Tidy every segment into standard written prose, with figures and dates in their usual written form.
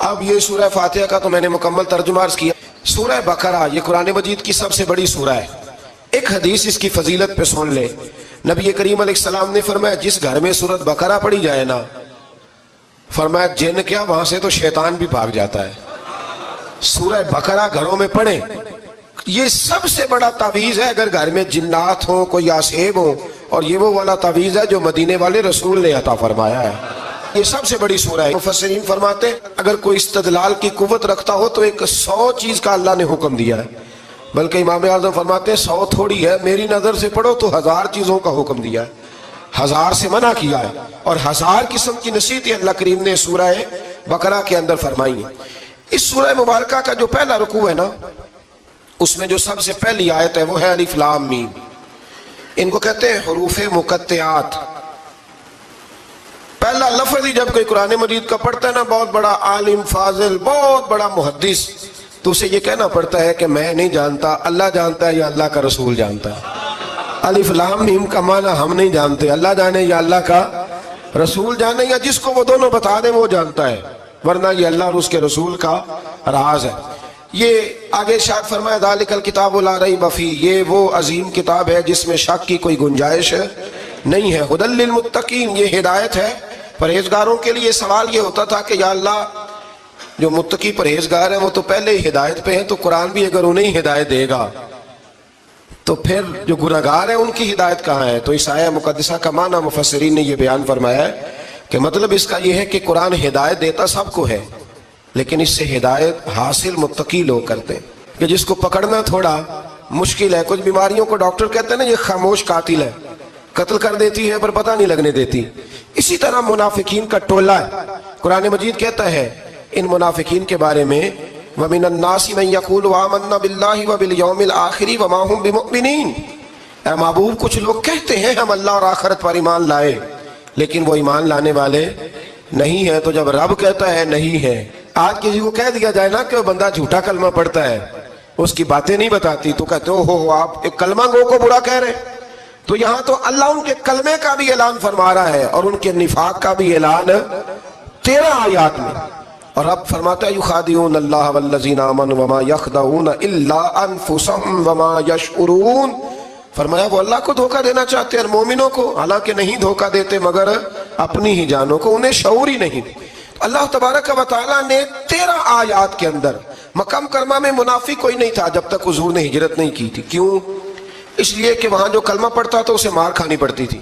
اب یہ سورہ فاتحہ کا تو میں نے مکمل ترجمہ عرض کیا. سورہ بقرہ یہ قرآن مجید کی سب سے بڑی سورہ ہے. ایک حدیث اس کی فضیلت پہ سن لے. نبی کریم علیہ السلام نے فرمایا جس گھر میں سورۃ بقرہ پڑھی جائے نا، فرمایا جن کیا وہاں سے تو شیطان بھی بھاگ جاتا ہے. سورہ بقرہ گھروں میں پڑھیں، یہ سب سے بڑا تعویذ ہے. اگر گھر میں جنات ہوں، کوئی آسیب ہو، اور یہ وہ والا تعویذ ہے جو مدینے والے رسول نے عطا فرمایا ہے. یہ سب سے بڑی سورہ ہے. مفسرین فرماتے اگر کوئی استدلال کی قوت رکھتا ہو تو ایک 100 چیز کا اللہ نے حکم دیا ہے. بلکہ امام اعظم فرماتے ہیں 100 تھوڑی ہے، میری نظر سے پڑھو تو 1000 چیزوں کا حکم دیا ہے، 1000 سے منع کیا ہے، اور 1000 قسم کی نصیحتیں اللہ کریم نے سورہ بقرہ کے اندر فرمائی ہیں. اس سورہ مبارکہ کا جو پہلا رکوع ہے نا، اس میں جو سب سے پہلی آیت ہے وہ ہے الف لام میم. ان کو کہتے ہیں حروف مقطعات. پہلا لفظ ہی جب کوئی قرآن مجید کا پڑھتا ہے نا، بہت بڑا عالم فاضل، بہت بڑا محدث، تو اسے یہ کہنا پڑتا ہے کہ میں نہیں جانتا، اللہ جانتا ہے یا اللہ کا رسول جانتا ہے. الف لام میم کا معنی ہم نہیں جانتے، اللہ جانے یا اللہ کا رسول جانے، یا جس کو وہ دونوں بتا دیں وہ جانتا ہے، ورنہ یہ اللہ اور اس کے رسول کا راز ہے. یہ آگے ارشاد فرمایا ذالک الکتاب لا ریب فیہ، یہ وہ عظیم کتاب ہے جس میں شک کی کوئی گنجائش نہیں ہے. ھدی للمتقین، یہ ہدایت ہے پرہیزگاروں کے لیے. سوال یہ ہوتا تھا کہ یا اللہ جو متقی پرہیزگار ہیں وہ تو پہلے ہی ہدایت پہ ہیں، تو قرآن بھی اگر انہیں ہدایت دے گا تو پھر جو گناہگار ہیں ان کی ہدایت کہاں ہے؟ تو اس آیہ مقدسہ کا معنی مفسرین نے یہ بیان فرمایا ہے کہ مطلب اس کا یہ ہے کہ قرآن ہدایت دیتا سب کو ہے، لیکن اس سے ہدایت حاصل متقی لوگ کرتے ہیں، کہ جس کو پکڑنا تھوڑا مشکل ہے. کچھ بیماریوں کو ڈاکٹر کہتے ہیں نا یہ خاموش قاتل ہے، قتل کر دیتی ہے پر پتہ نہیں لگنے دیتی. اسی طرح منافقین کا ٹولہ ہے. قرآن مجید کہتا ہے ان منافقین کے بارے میں وَمِنَ النَّاسِ مَن يَقُولُ آمَنَّا بِاللَّهِ وَبِالْيَوْمِ الْآخِرِ وَمَا هُمْ بِمُؤْمِنِينَ. اے محبوب کچھ لوگ کہتے ہیں ہم اللہ اور آخرت پر ایمان لائے، لیکن وہ ایمان لانے والے نہیں ہیں. تو جب رب کہتا ہے نہیں ہے، آج کسی کو کہہ دیا جائے نا کہ وہ بندہ جھوٹا کلمہ پڑھتا ہے، اس کی باتیں نہیں بتاتی، تو کہتے ہو آپ ایک کلمہ گو کو برا کہہ رہے. تو یہاں تو اللہ ان کے کلمے کا بھی اعلان فرما رہا ہے اور ان کے نفاق کا بھی اعلان 13 آیات میں. اور رب فرماتا ہے یخادعون اللہ والذین آمنوا وما یخدعون الا انفسهم وما یشعرون. فرمایا وہ اللہ کو دھوکہ دینا چاہتے ہیں اور مومنوں کو، حالانکہ نہیں دھوکہ دیتے مگر اپنی ہی جانوں کو، انہیں شعور ہی نہیں. اللہ تبارک و تعالیٰ نے 13 آیات کے اندر مکہ مکرمہ میں منافق کوئی نہیں تھا جب تک حضور نے ہجرت نہیں کی تھی. کیوں؟ اس لیے کہ وہاں جو کلمہ پڑھتا تو اسے مار کھانی پڑتی تھی.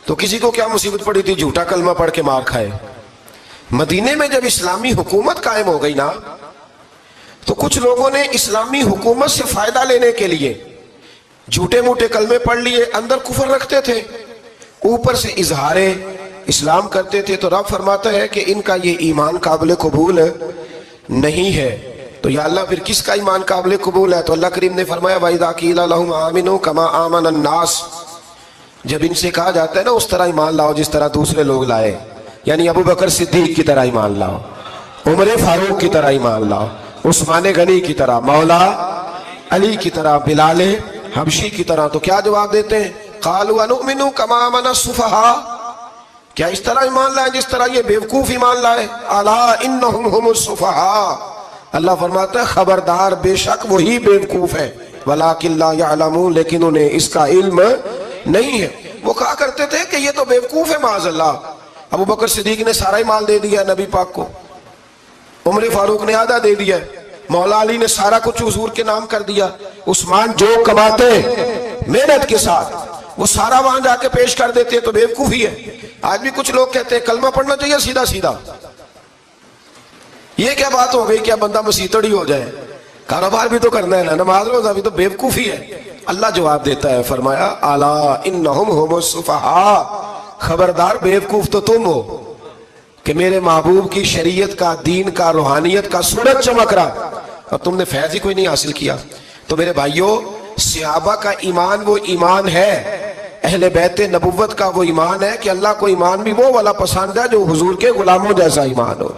تو کسی کو کیا مصیبت پڑی تھی جھوٹا کلمہ پڑھ کے مار کھائے. مدینے میں جب اسلامی حکومت قائم ہو گئی نا، تو کچھ لوگوں نے اسلامی حکومت سے فائدہ لینے کے لیے جھوٹے موٹے کلمے پڑھ لیے، اندر کفر رکھتے تھے، اوپر سے اظہار اسلام کرتے تھے. تو رب فرماتا ہے کہ ان کا یہ ایمان قابل قبول نہیں ہے. تو یا اللہ پھر کس کا ایمان قابل قبول ہے؟ تو اللہ کریم نے فرمایا وَإِذَا قِيلَ لَهُمْ آمِنُوا كَمَا آمَنَ النَّاسُ، جب ان سے کہا جاتا ہے نا اس طرح ایمان لاؤ جس طرح دوسرے لوگ لائے، یعنی ابو بکر صدیق کی طرح ایمان لاؤ، عمر فاروق کی طرح ایمان لاؤ، عثمان غنی کی طرح، مولا علی کی طرح، بلال حبشی کی طرح، تو کیا جواب دیتے ہیں؟ قَالُوا أَنُؤْمِنُوا كَمَا آمَنَ السُّفَهَاءُ، کیا اس طرح ایمان لائے جس طرح یہ بیوقوف ایمان لائے؟ أَلَا إِنَّهُمْ هُمُ السُّفَهَاءُ، اللہ فرماتا ہے خبردار بے شک وہی بیوقوف ہے، وَلَٰكِن لَا يَعْلَمُونَ، لیکن انہیں اس کا علم نہیں ہے. وہ کہا کرتے تھے کہ یہ تو بیوقوف ہے معاذ اللہ. ابو بکر صدیق نے سارا ہی مال دے دیا نبی پاک کو، عمر فاروق نے آدھا دے دیا، مولا علی نے سارا کچھ حضور کے نام کر دیا، عثمان جو کماتے محنت کے ساتھ وہ سارا وہاں جا کے پیش کر دیتے، تو بیوقوفی ہے. آج بھی کچھ لوگ کہتے ہیں کلمہ پڑھنا چاہیے سیدھا سیدھا. یہ کیا بات ہو گئی کہ اب بندہ مسیطڑ ہی ہو جائے؟ کاروبار بھی تو کرنا ہے نا، نماز روزہ بھی تو بیوقوفی ہے. اللہ جواب دیتا ہے، فرمایا الا انہم هم السفہاء، خبردار بیوقوف تو تم ہو کہ میرے محبوب کی شریعت کا، دین کا، روحانیت کا سورج چمک رہا اور تم نے فیض ہی کوئی نہیں حاصل کیا. تو میرے بھائیوں، صحابہ کا ایمان وہ ایمان ہے، اہل بیت نبوت کا وہ ایمان ہے کہ اللہ کو ایمان بھی وہ والا پسند ہے جو حضور کے غلاموں جیسا ایمان ہو.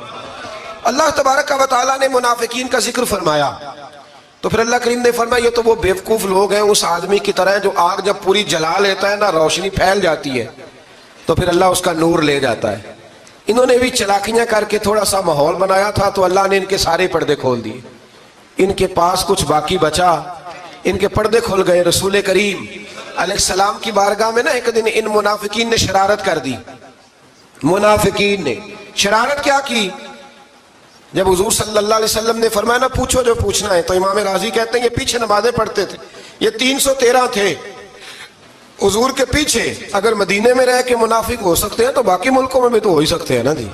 اللہ تبارک و تعالیٰ نے منافقین کا ذکر فرمایا تو پھر اللہ کریم نے فرمایا یہ تو وہ بیوقوف لوگ ہیں اس آدمی کی طرح جو آگ جب پوری جلا لیتا ہے نا، روشنی پھیل جاتی ہے تو پھر اللہ اس کا نور لے جاتا ہے. انہوں نے بھی چلاکیاں کر کے تھوڑا سا ماحول بنایا تھا تو اللہ نے ان کے سارے پردے کھول دیے. ان کے پاس کچھ باقی بچا, ان کے پردے کھل گئے. رسول کریم علیہ السلام کی بارگاہ میں نا ایک دن ان منافقین نے شرارت کر دی. منافقین نے شرارت کیا کی؟ جب حضور صلی اللہ علیہ وسلم نے فرمایا نا پوچھو جو پوچھنا ہے, تو امام راضی کہتے ہیں یہ پیچھے نمازیں پڑھتے تھے, یہ 313 تھے حضور کے پیچھے. اگر مدینے میں رہ کے منافق ہو سکتے ہیں تو باقی ملکوں میں بھی تو ہو ہی سکتے ہیں نا جی.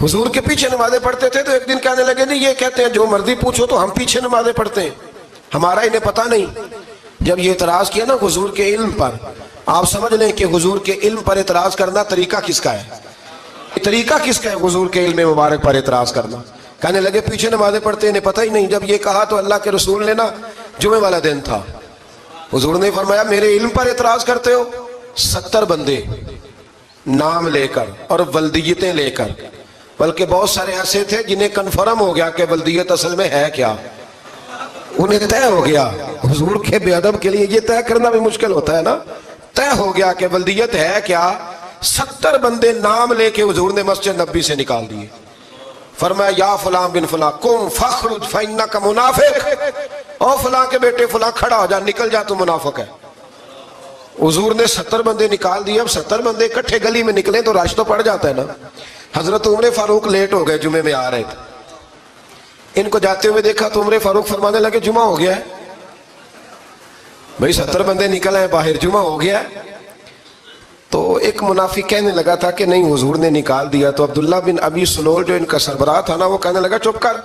حضور کے پیچھے نمازیں پڑھتے تھے تو ایک دن کہنے لگے نہیں, یہ کہتے ہیں جو مرضی پوچھو تو ہم پیچھے نمازیں پڑھتے ہیں, ہمارا انہیں پتہ نہیں. جب یہ اعتراض کیا نا حضور کے علم پر, آپ سمجھ لیں کہ حضور کے علم پر اعتراض کرنا طریقہ کس کا ہے؟ طریقہ کس کا ہے حضور کے علم مبارک پر اعتراض کرنا؟ کہنے لگے پیچھے نمازیں پڑھتے ہیں, انہیں پتہ ہی نہیں. جب یہ کہا تو اللہ کے رسول نے نا, جمعے والا دن تھا, حضور نے فرمایا میرے علم پر اعتراض کرتے ہو؟ 70 بندے نام لے کر اور ولدیتیں لے کر, بلکہ بہت سارے ایسے تھے جنہیں کنفرم ہو گیا کہ ولدیت اصل میں ہے کیا, انہیں طے ہو گیا. حضور کے بے ادب کے لیے یہ طے کرنا بھی مشکل ہوتا ہے نا. طے ہو گیا کہ ولدیت ہے کیا. 70 بندے نام لے کے حضور نے مسجد نبی سے نکال دیے. فرمایا یا فلاں بن فلاں قم فخرج فإنک منافق, او فلاں کے بیٹے فلاں کھڑا ہو جا, نکل جا, تو منافق ہے. حضور نے 70 بندے نکال دیے. اب 70 بندے اکٹھے گلی میں نکلیں تو رش تو پڑ جاتا ہے نا. حضرت عمر فاروق لیٹ ہو گئے, جمعے میں آ رہے تھے. ان کو جاتے ہوئے دیکھا تو عمر فاروق فرمانے لگے جمعہ ہو گیا ہے. بھئی 70 بندے نکل آئے باہر, جمعہ ہو گیا ہے. تو ایک منافق کہنے لگا تھا کہ نہیں حضور نے نکال دیا. تو عبداللہ بن ابی سلول جو ان کا سربراہ تھا نا, وہ کہنے لگا چپ کر,